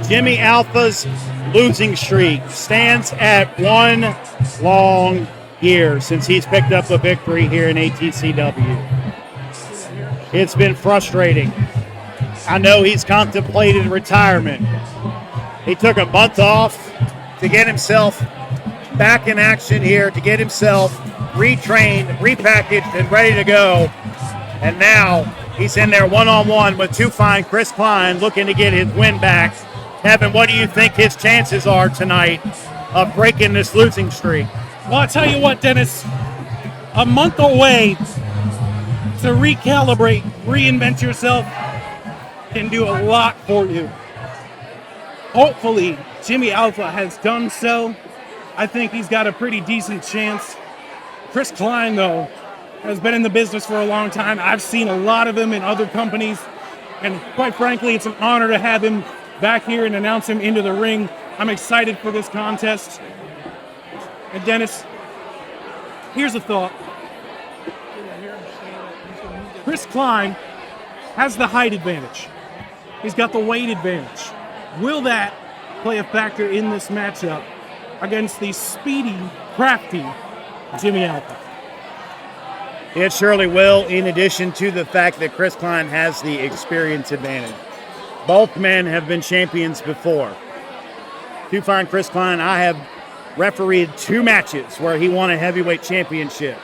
Jimmy Alpha's losing streak stands at 1 long year since he's picked up a victory here in ATCW. It's been frustrating. I know he's contemplated retirement. He took a month off to get himself back in action here, to get himself retrained, repackaged, and ready to go. And now he's in there one-on-one with Too Fine Chris Klein, looking to get his win back. Evan, what do you think his chances are tonight of breaking this losing streak? Well, I'll tell you what, Dennis, a month away to recalibrate, reinvent yourself, can do a lot for you. Hopefully, Jimmy Alpha has done so. I think he's got a pretty decent chance. Chris Klein, though, has been in the business for a long time. I've seen a lot of him in other companies, and quite frankly, it's an honor to have him back here and announce him into the ring. I'm excited for this contest. And Dennis, here's a thought. Chris Klein has the height advantage. He's got the weight advantage. Will that play a factor in this matchup against the speedy, crafty Jimmy Alpha? It surely will, in addition to the fact that Chris Klein has the experience advantage. Both men have been champions before. Too Fine Chris Klein, I have refereed 2 matches where he won a heavyweight championship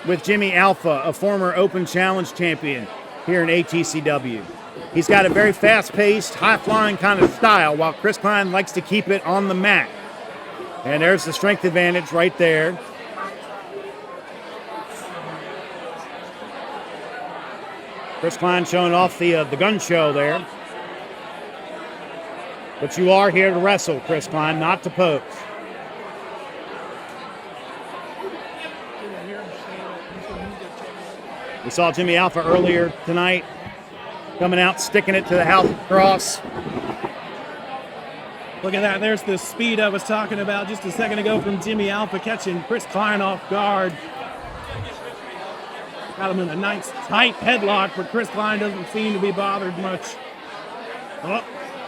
with Jimmy Alpha, a former Open Challenge champion here in ATCW. He's got a very fast-paced, high-flying kind of style, while Chris Klein likes to keep it on the mat. And there's the strength advantage right there. Chris Klein showing off the gun show there. But you are here to wrestle, Chris Klein, not to pose. We saw Jimmy Alpha earlier tonight, coming out, sticking it to the house cross. Look at that. There's the speed I was talking about just a second ago from Jimmy Alpha, catching Chris Klein off guard. Got him in a nice tight headlock, but Chris Klein doesn't seem to be bothered much.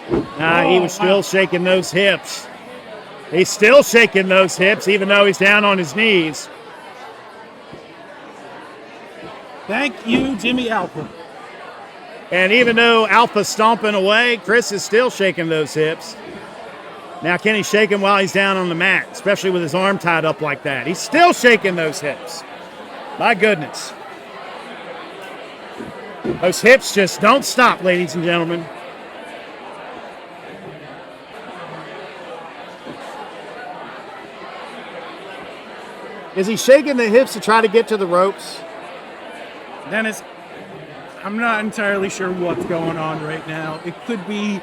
He was still shaking those hips. He's still shaking those hips, even though he's down on his knees. Thank you, Jimmy Alpha. And even though Alpha's stomping away, Chris is still shaking those hips. Now, can he shake him while he's down on the mat, especially with his arm tied up like that? He's still shaking those hips. My goodness. Those hips just don't stop, ladies and gentlemen. Is he shaking the hips to try to get to the ropes? Dennis, I'm not entirely sure what's going on right now. It could be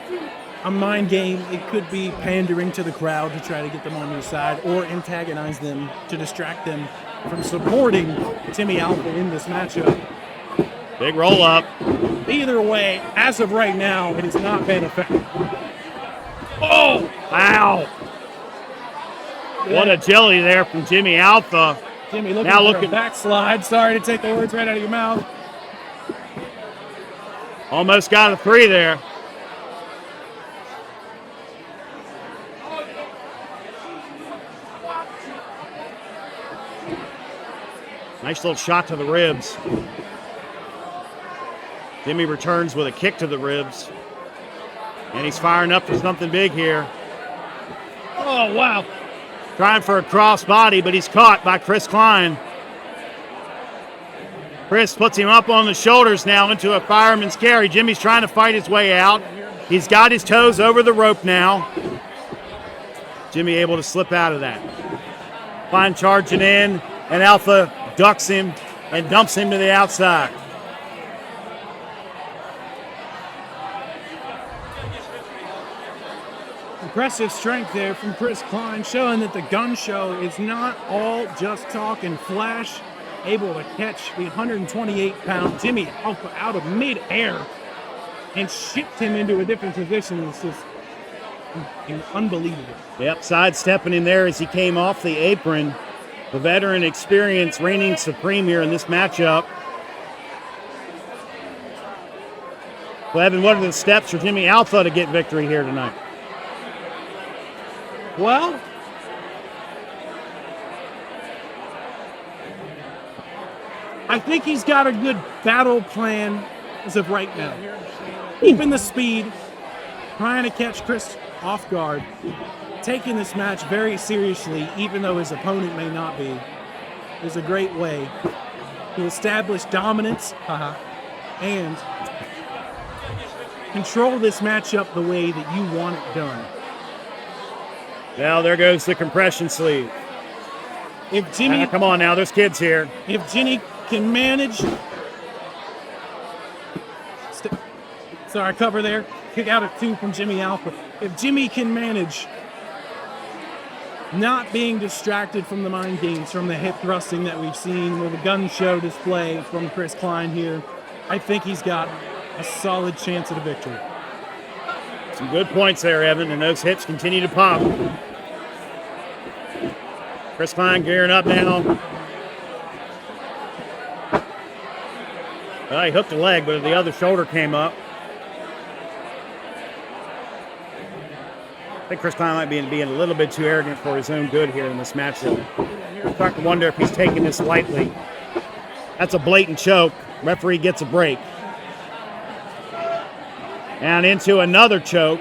a mind game. It could be pandering to the crowd to try to get them on your side, or antagonize them to distract them from supporting Jimmy Alpha in this matchup. Big roll up. Either way, as of right now, it has not been effective. Oh, wow. What agility there from Jimmy Alpha. Jimmy looking for a backslide. Sorry to take the words right out of your mouth. Almost got a 3 there. Nice little shot to the ribs. Jimmy returns with a kick to the ribs. And he's firing up for something big here. Oh, wow. Trying for a crossbody, but he's caught by Chris Klein. Chris puts him up on the shoulders now into a fireman's carry. Jimmy's trying to fight his way out. He's got his toes over the rope now. Jimmy able to slip out of that. Klein charging in, and Alpha ducks him and dumps him to the outside. Impressive strength there from Chris Klein, showing that the gun show is not all just talk and flash. Able to catch the 128-pound Jimmy Alpha out of mid-air and shipped him into a different position. It's just unbelievable. Yep, sidestepping him there as he came off the apron. The veteran experience reigning supreme here in this matchup. Well, Evan, what are the steps for Jimmy Alpha to get victory here tonight? Well, I think he's got a good battle plan as of right now. Keeping the speed, trying to catch Chris off guard, taking this match very seriously, even though his opponent may not be, is a great way to establish dominance and control this matchup the way that you want it done. Well, there goes the compression sleeve. If Jimmy, Come on now, there's kids here. if Jimmy can manage, sorry, cover there, kick out at 2 from Jimmy Alpha. If Jimmy can manage not being distracted from the mind games, from the hip thrusting that we've seen with a gun show display from Chris Klein here, I think he's got a solid chance at a victory. Some good points there, Evan, and those hips continue to pop. Chris Klein gearing up now. Well, he hooked a leg, but the other shoulder came up. I think Chris Klein might be being a little bit too arrogant for his own good here in this matchup. I'm starting to wonder if he's taking this lightly. That's a blatant choke. Referee gets a break. And into another choke.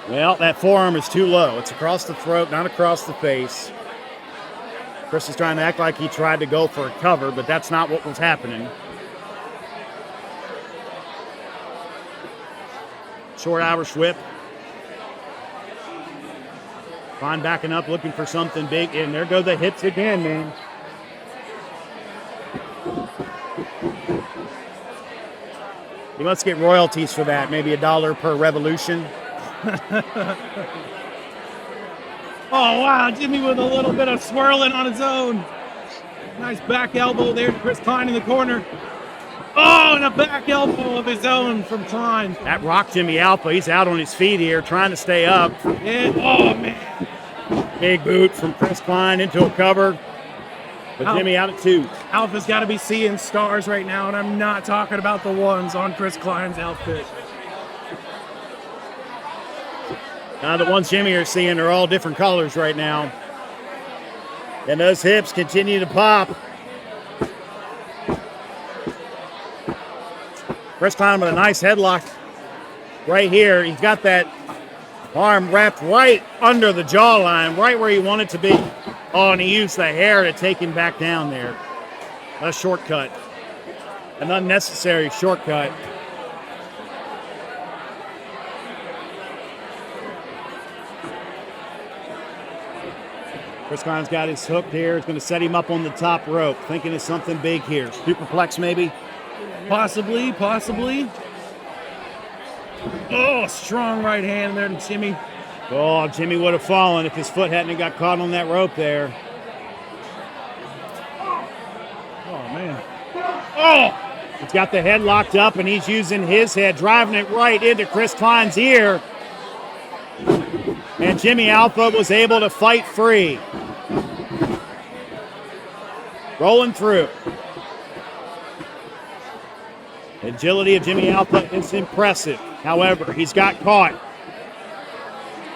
Well, that forearm is too low. It's across the throat, not across the face. Chris is trying to act like he tried to go for a cover, but that's not what was happening. Short Irish whip. Klein backing up, looking for something big, and there go the hits again, man. He must get royalties for that, maybe $1 per revolution. Oh, wow, Jimmy with a little bit of swirling on his own. Nice back elbow there, Chris Klein in the corner. Oh, and a back elbow of his own from Klein. That rocked Jimmy Alpha. He's out on his feet here, trying to stay up. And, oh, man. Big boot from Chris Klein into a cover. But Jimmy out at 2. Alpha's got to be seeing stars right now, and I'm not talking about the ones on Chris Klein's outfit. The ones Jimmy are seeing are all different colors right now. And those hips continue to pop. Chris Klein with a nice headlock right here. He's got that arm wrapped right under the jawline, right where you want it to be. Oh, and he used the hair to take him back down there. A shortcut. An unnecessary shortcut. Chris Klein's got his hook here. He's going to set him up on the top rope. Thinking of something big here. Superplex maybe? Possibly. Oh, strong right hand there to Jimmy. Oh, Jimmy would have fallen if his foot hadn't got caught on that rope there. Oh, man. Oh! He's got the head locked up, and he's using his head, driving it right into Chris Klein's ear. And Jimmy Alpha was able to fight free. Rolling through. The agility of Jimmy Alpha is impressive. However, he's got caught.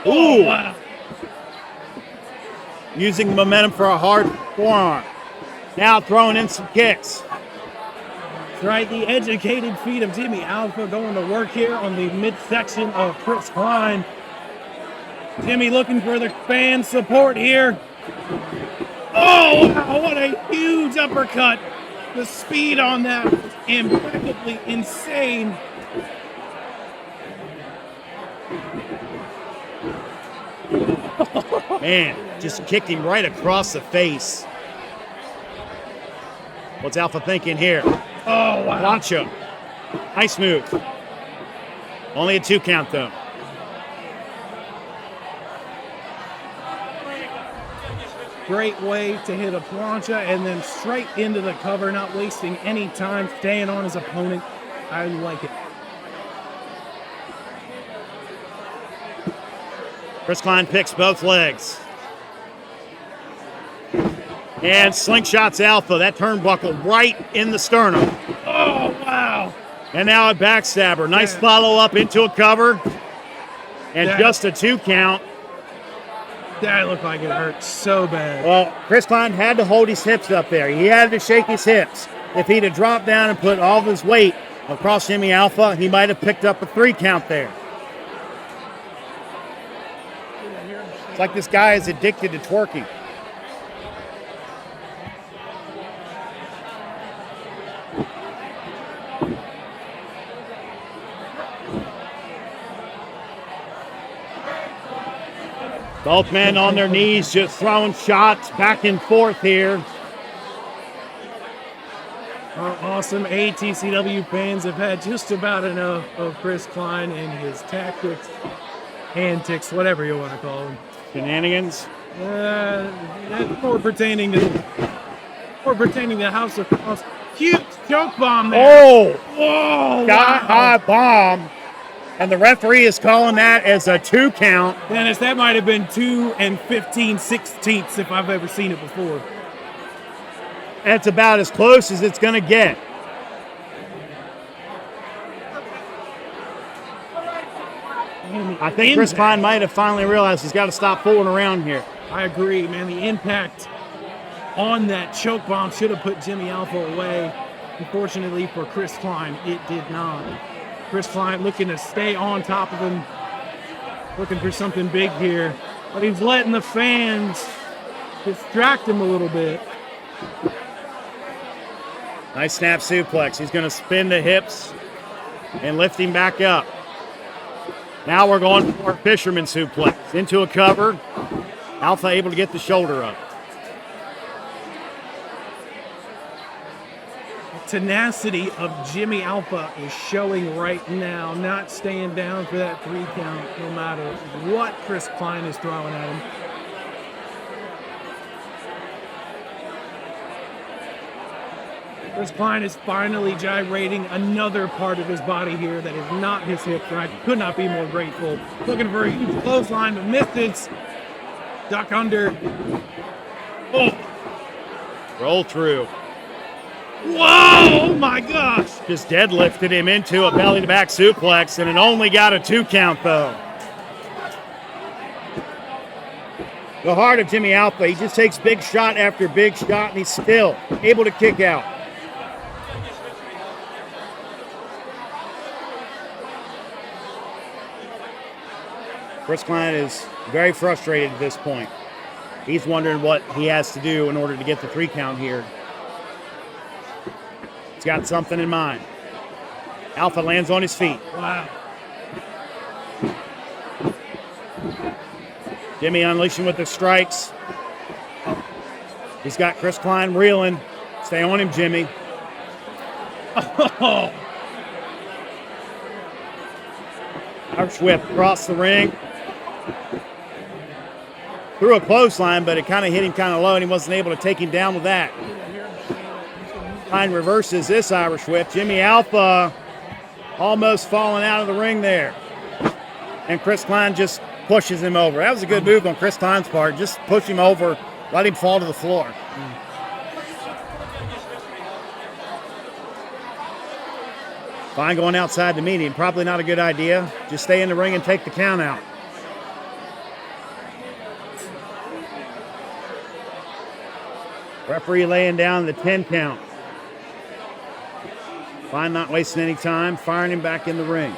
Ooh! Oh, wow. Using the momentum for a hard forearm. Now throwing in some kicks. That's right, the educated feet of Jimmy Alpha going to work here on the midsection of Chris Klein. Jimmy looking for the fan support here. Oh, wow, what a huge uppercut. The speed on that was impeccably insane. Man, just kicked him right across the face. What's Alpha thinking here? Oh, wow. Plancha. Nice move. Only a 2 count, though. Great way to hit a plancha and then straight into the cover, not wasting any time, staying on his opponent. I like it. Chris Klein picks both legs. And slingshots Alpha. That turnbuckle right in the sternum. Oh, wow. And now a backstabber. Nice follow-up into a cover. And just a 2 count. That looked like it hurt so bad. Well, Chris Klein had to hold his hips up there. He had to shake his hips. If he'd have dropped down and put all of his weight across Jimmy Alpha, he might have picked up a 3 count there. It's like this guy is addicted to twerking. Both men on their knees just throwing shots back and forth here. Our awesome ATCW fans have had just about enough of Chris Klein and his tactics, antics, whatever you want to call them. Shenanigans? That's more pertaining to House of Cross. Huge choke bomb there. Oh! Whoa! Sky-high bomb. And the referee is calling that as a 2 count. Dennis, that might have been 2 15/16 if I've ever seen it before. That's about as close as it's going to get. I think Chris Klein might have finally realized he's got to stop fooling around here. I agree, man. The impact on that choke bomb should have put Jimmy Alpha away. Unfortunately for Chris Klein, it did not. Chris Klein looking to stay on top of him, looking for something big here. But he's letting the fans distract him a little bit. Nice snap suplex. He's going to spin the hips and lift him back up. Now we're going for a fisherman suplex. Into a cover. Alpha able to get the shoulder up. Tenacity of Jimmy Alpha is showing right now, not staying down for that 3 count no matter what Chris Klein is throwing at him. Chris Klein is finally gyrating another part of his body here that is not his hip, and I could not be more grateful. Looking for a huge clothesline, but misses. Duck under. Oh. Roll through. Whoa! Oh my gosh! Just deadlifted him into a belly-to-back suplex, and it only got a 2 count, though. The heart of Jimmy Alpha, he just takes big shot after big shot, and he's still able to kick out. Chris Klein is very frustrated at this point. He's wondering what he has to do in order to get the 3 count here. Got something in mind. Alpha lands on his feet. Wow. Jimmy unleashing with the strikes. He's got Chris Klein reeling. Stay on him, Jimmy. Oh. Irish whip across the ring. Threw a clothesline, but it kind of hit him kind of low, and he wasn't able to take him down with that. Klein reverses this Irish whip. Jimmy Alpha almost falling out of the ring there. And Chris Klein just pushes him over. That was a good move on Chris Klein's part. Just push him over, let him fall to the floor. Klein going outside to meet him. Probably not a good idea. Just stay in the ring and take the count out. Referee laying down the 10 count. Klein not wasting any time, firing him back in the ring.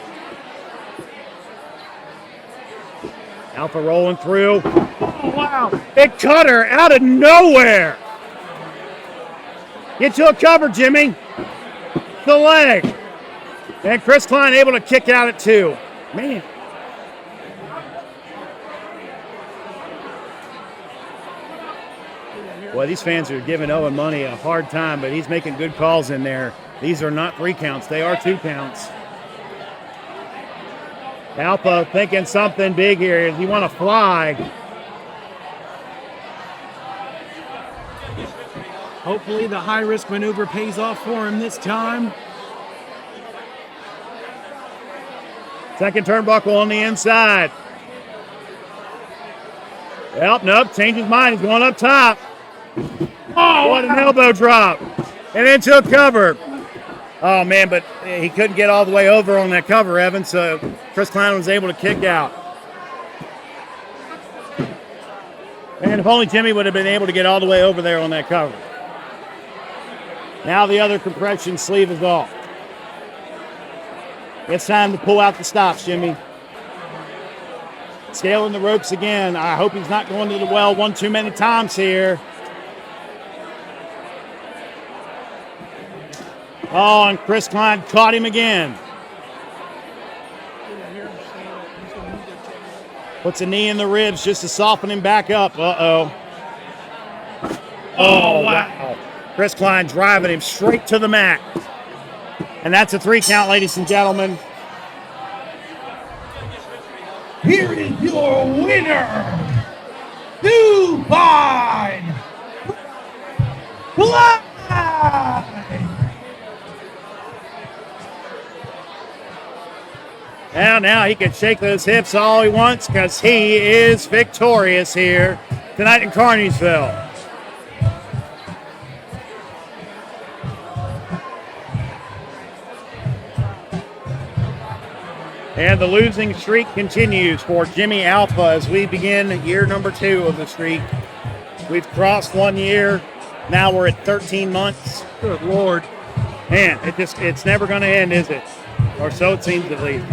Alpha rolling through. Oh, wow. Big cutter out of nowhere. Get to a cover, Jimmy. The leg. And Chris Klein able to kick out at 2. Man. Boy, these fans are giving Owen Money a hard time, but he's making good calls in there. These are not 3 counts. They are 2 counts. Alpha thinking something big here. He want to fly. Hopefully the high-risk maneuver pays off for him this time. Second turnbuckle on the inside. Well, nope, changed his mind. He's going up top. Oh, what an elbow drop. And into a cover. Oh, man, but he couldn't get all the way over on that cover, Evan, so Chris Klein was able to kick out. Man, if only Jimmy would have been able to get all the way over there on that cover. Now the other compression sleeve is off. It's time to pull out the stops, Jimmy. Scaling the ropes again. I hope he's not going to the well one too many times here. Oh, and Chris Klein caught him again. Puts a knee in the ribs just to soften him back up. Uh-oh. Oh, wow. Chris Klein driving him straight to the mat. And that's a 3 count, ladies and gentlemen. Here is your winner, Klein. Now he can shake those hips all he wants because he is victorious here tonight in Carneysville. And the losing streak continues for Jimmy Alpha as we begin year number 2 of the streak. We've crossed 1 year. Now we're at 13 months. Good Lord. Man, it's never going to end, is it? Or so it seems at least.